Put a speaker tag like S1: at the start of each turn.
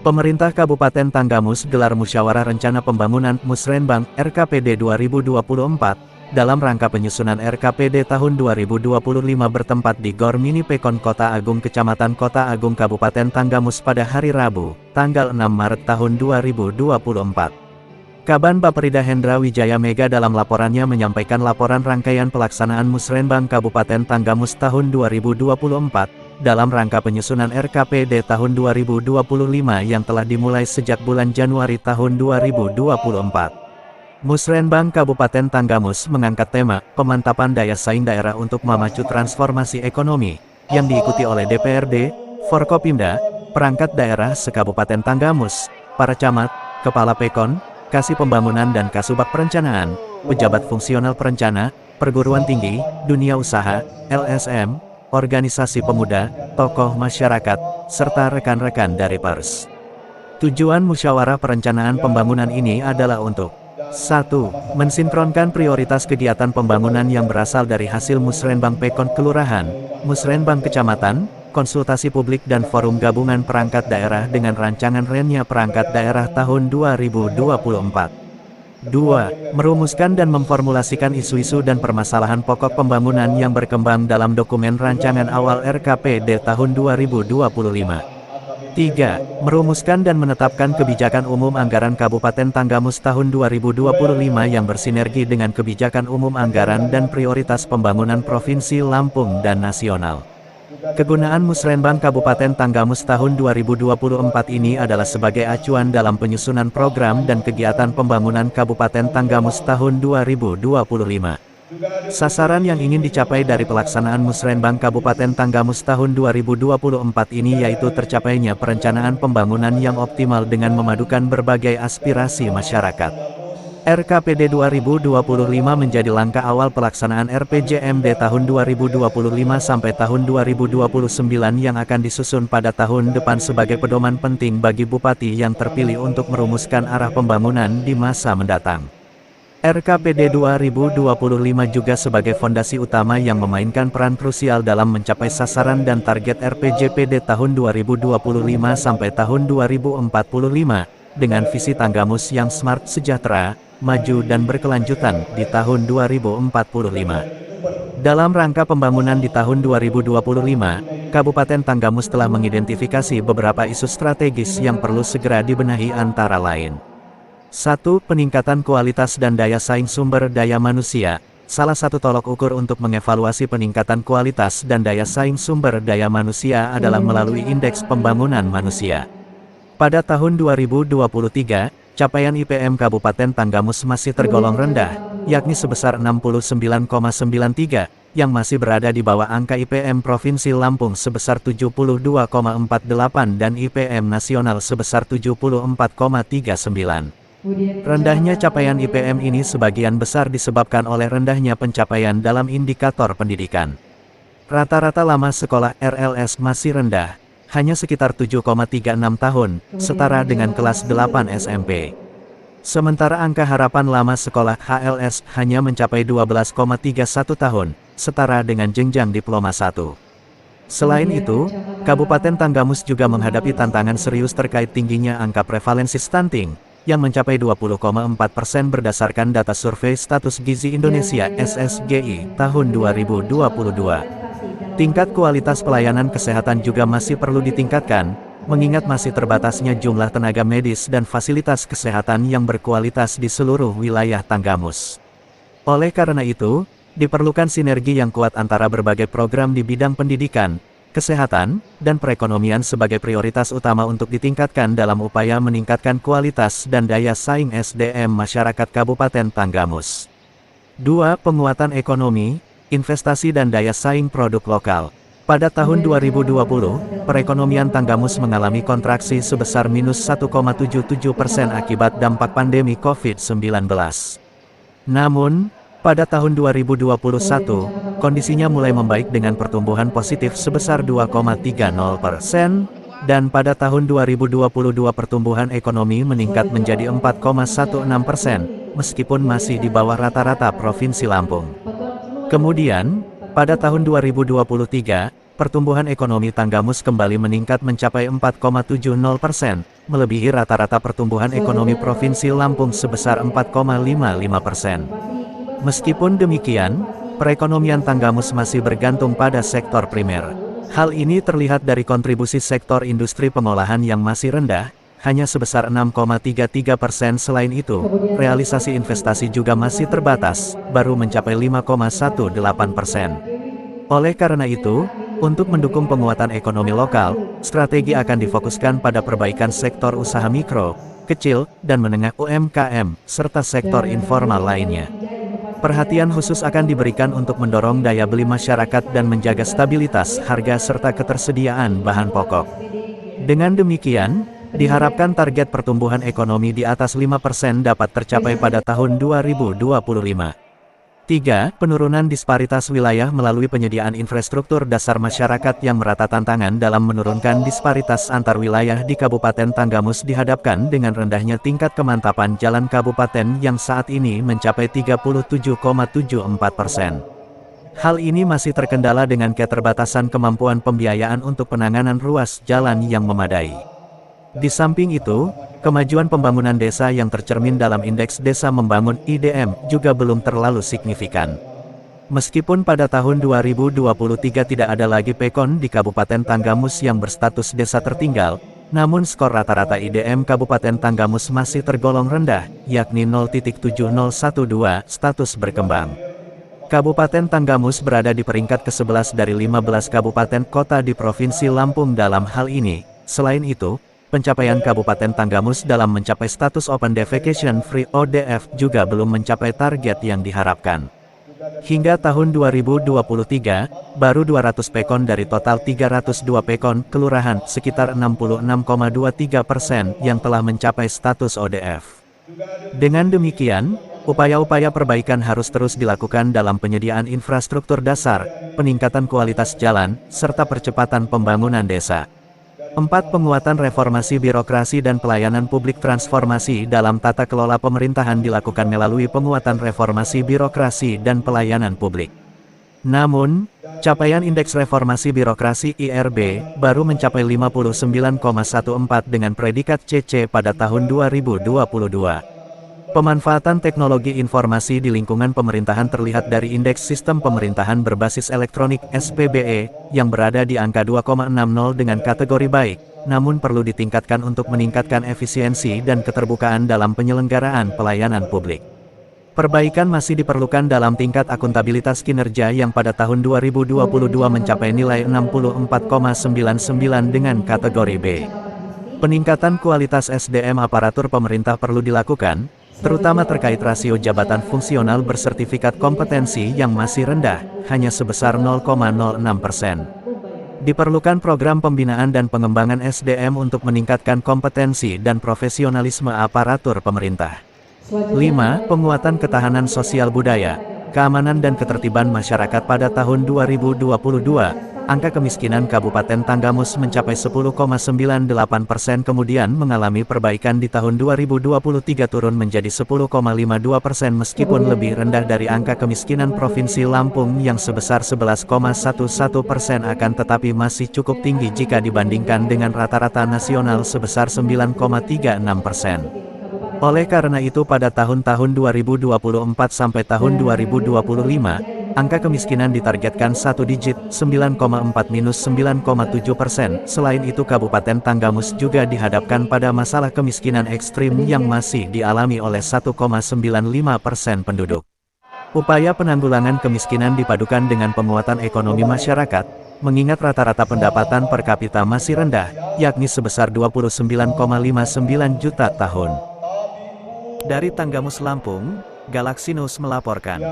S1: Pemerintah Kabupaten Tanggamus gelar Musyawarah Rencana Pembangunan Musrenbang RKPD 2024 dalam rangka penyusunan RKPD tahun 2025 bertempat di Gor Mini Pekon Kota Agung Kecamatan Kota Agung Kabupaten Tanggamus pada hari Rabu, tanggal 6 Maret tahun 2024. Kaban Baperida Hendra Wijaya Mega dalam laporannya menyampaikan laporan rangkaian pelaksanaan Musrenbang Kabupaten Tanggamus tahun 2024 dalam rangka penyusunan RKPD tahun 2025 yang telah dimulai sejak bulan Januari tahun 2024. Musrenbang Kabupaten Tanggamus mengangkat tema pemantapan daya saing daerah untuk memacu transformasi ekonomi yang diikuti oleh DPRD, Forkopimda, perangkat daerah se-Kabupaten Tanggamus, para camat, kepala Pekon, Kasih Pembangunan dan Kasubag Perencanaan, pejabat fungsional perencana, perguruan tinggi, dunia usaha, LSM, organisasi pemuda, tokoh masyarakat, serta rekan-rekan dari pers. Tujuan musyawarah perencanaan pembangunan ini adalah untuk 1. Mensinkronkan prioritas kegiatan pembangunan yang berasal dari hasil Musrenbang Pekon Kelurahan, Musrenbang Kecamatan, konsultasi publik dan forum gabungan perangkat daerah dengan rancangan Rennya Perangkat Daerah tahun 2024. 2. Merumuskan dan memformulasikan isu-isu dan permasalahan pokok pembangunan yang berkembang dalam dokumen rancangan awal RKPD tahun 2025. 3. Merumuskan dan menetapkan kebijakan umum anggaran Kabupaten Tanggamus tahun 2025 yang bersinergi dengan kebijakan umum anggaran dan prioritas pembangunan Provinsi Lampung dan nasional. Kegunaan Musrenbang Kabupaten Tanggamus tahun 2024 ini adalah sebagai acuan dalam penyusunan program dan kegiatan pembangunan Kabupaten Tanggamus tahun 2025. Sasaran yang ingin dicapai dari pelaksanaan Musrenbang Kabupaten Tanggamus tahun 2024 ini yaitu tercapainya perencanaan pembangunan yang optimal dengan memadukan berbagai aspirasi masyarakat. RKPD 2025 menjadi langkah awal pelaksanaan RPJMD tahun 2025 sampai tahun 2029 yang akan disusun pada tahun depan sebagai pedoman penting bagi Bupati yang terpilih untuk merumuskan arah pembangunan di masa mendatang. RKPD 2025 juga sebagai fondasi utama yang memainkan peran krusial dalam mencapai sasaran dan target RPJPD tahun 2025 sampai tahun 2045, dengan visi Tanggamus yang smart, sejahtera, maju dan berkelanjutan di tahun 2045. Dalam rangka pembangunan di tahun 2025, Kabupaten Tanggamus telah mengidentifikasi beberapa isu strategis yang perlu segera dibenahi antara lain. 1. Peningkatan kualitas dan daya saing sumber daya manusia. Salah satu tolok ukur untuk mengevaluasi peningkatan kualitas dan daya saing sumber daya manusia adalah melalui Indeks Pembangunan Manusia. Pada tahun 2023, capaian IPM Kabupaten Tanggamus masih tergolong rendah, yakni sebesar 69,93, yang masih berada di bawah angka IPM Provinsi Lampung sebesar 72,48 dan IPM nasional sebesar 74,39. Rendahnya capaian IPM ini sebagian besar disebabkan oleh rendahnya pencapaian dalam indikator pendidikan. Rata-rata lama sekolah RLS masih rendah, hanya sekitar 7,36 tahun, setara dengan kelas 8 SMP. Sementara angka harapan lama sekolah HLS hanya mencapai 12,31 tahun, setara dengan jenjang diploma 1. Selain itu, Kabupaten Tanggamus juga menghadapi tantangan serius terkait tingginya angka prevalensi stunting, yang mencapai 20,4% berdasarkan data Survei Status Gizi Indonesia SSGI tahun 2022. Tingkat kualitas pelayanan kesehatan juga masih perlu ditingkatkan, mengingat masih terbatasnya jumlah tenaga medis dan fasilitas kesehatan yang berkualitas di seluruh wilayah Tanggamus. Oleh karena itu, diperlukan sinergi yang kuat antara berbagai program di bidang pendidikan, kesehatan, dan perekonomian sebagai prioritas utama untuk ditingkatkan dalam upaya meningkatkan kualitas dan daya saing SDM masyarakat Kabupaten Tanggamus. 2. Penguatan ekonomi, investasi dan daya saing produk lokal. Pada tahun 2020, perekonomian Tanggamus mengalami kontraksi sebesar minus 1,77% akibat dampak pandemi COVID-19. Namun, pada tahun 2021, kondisinya mulai membaik dengan pertumbuhan positif sebesar 2,30%, dan pada tahun 2022 pertumbuhan ekonomi meningkat menjadi 4,16%, meskipun masih di bawah rata-rata Provinsi Lampung. Kemudian, pada tahun 2023, pertumbuhan ekonomi Tanggamus kembali meningkat mencapai 4,70%, melebihi rata-rata pertumbuhan ekonomi Provinsi Lampung sebesar 4,55%. Meskipun demikian, perekonomian Tanggamus masih bergantung pada sektor primer. Hal ini terlihat dari kontribusi sektor industri pengolahan yang masih rendah, hanya sebesar 6,33%. Selain itu, realisasi investasi juga masih terbatas, baru mencapai 5,18%. Oleh karena itu, untuk mendukung penguatan ekonomi lokal, strategi akan difokuskan pada perbaikan sektor usaha mikro, kecil, dan menengah UMKM, serta sektor informal lainnya. Perhatian khusus akan diberikan untuk mendorong daya beli masyarakat dan menjaga stabilitas harga serta ketersediaan bahan pokok. Dengan demikian, diharapkan target pertumbuhan ekonomi di atas 5% dapat tercapai pada tahun 2025. 3. Penurunan disparitas wilayah melalui penyediaan infrastruktur dasar masyarakat yang merata. Tantangan dalam menurunkan disparitas antar wilayah di Kabupaten Tanggamus dihadapkan dengan rendahnya tingkat kemantapan jalan kabupaten yang saat ini mencapai 37,74%. Hal ini masih terkendala dengan keterbatasan kemampuan pembiayaan untuk penanganan ruas jalan yang memadai. Di samping itu, kemajuan pembangunan desa yang tercermin dalam Indeks Desa Membangun (IDM) juga belum terlalu signifikan. Meskipun pada tahun 2023 tidak ada lagi PEKON di Kabupaten Tanggamus yang berstatus desa tertinggal, namun skor rata-rata IDM Kabupaten Tanggamus masih tergolong rendah, yakni 0,7012 status berkembang. Kabupaten Tanggamus berada di peringkat ke-11 dari 15 kabupaten kota di Provinsi Lampung dalam hal ini. Selain itu, pencapaian Kabupaten Tanggamus dalam mencapai status Open Defecation Free (ODF) juga belum mencapai target yang diharapkan. Hingga tahun 2023, baru 200 PEKON dari total 302 PEKON kelurahan, sekitar 66,23% yang telah mencapai status ODF. Dengan demikian, upaya-upaya perbaikan harus terus dilakukan dalam penyediaan infrastruktur dasar, peningkatan kualitas jalan, serta percepatan pembangunan desa. 4. Penguatan reformasi birokrasi dan pelayanan publik. Transformasi dalam tata kelola pemerintahan dilakukan melalui penguatan reformasi birokrasi dan pelayanan publik. Namun, capaian Indeks Reformasi Birokrasi (IRB) baru mencapai 59,14 dengan predikat CC pada tahun 2022. Pemanfaatan teknologi informasi di lingkungan pemerintahan terlihat dari Indeks Sistem Pemerintahan Berbasis Elektronik (SPBE) yang berada di angka 2,60 dengan kategori baik, namun perlu ditingkatkan untuk meningkatkan efisiensi dan keterbukaan dalam penyelenggaraan pelayanan publik. Perbaikan masih diperlukan dalam tingkat akuntabilitas kinerja yang pada tahun 2022 mencapai nilai 64,99 dengan kategori B. Peningkatan kualitas SDM aparatur pemerintah perlu dilakukan, terutama terkait rasio jabatan fungsional bersertifikat kompetensi yang masih rendah, hanya sebesar 0,06%. Diperlukan program pembinaan dan pengembangan SDM untuk meningkatkan kompetensi dan profesionalisme aparatur pemerintah. 5. Penguatan ketahanan sosial budaya, keamanan dan ketertiban masyarakat. Pada tahun 2022, angka kemiskinan Kabupaten Tanggamus mencapai 10,98%, kemudian mengalami perbaikan di tahun 2023 turun menjadi 10,52% meskipun lebih rendah dari angka kemiskinan Provinsi Lampung yang sebesar 11,11%, akan tetapi masih cukup tinggi jika dibandingkan dengan rata-rata nasional sebesar 9,36%. Oleh karena itu pada tahun-tahun 2024 sampai tahun 2025, angka kemiskinan ditargetkan satu digit, 9,4–9,7%. Selain itu Kabupaten Tanggamus juga dihadapkan pada masalah kemiskinan ekstrim yang masih dialami oleh 1,95% penduduk. Upaya penanggulangan kemiskinan dipadukan dengan penguatan ekonomi masyarakat, mengingat rata-rata pendapatan per kapita masih rendah, yakni sebesar 29,59 juta tahun. Dari Tanggamus Lampung, Galaxy News melaporkan.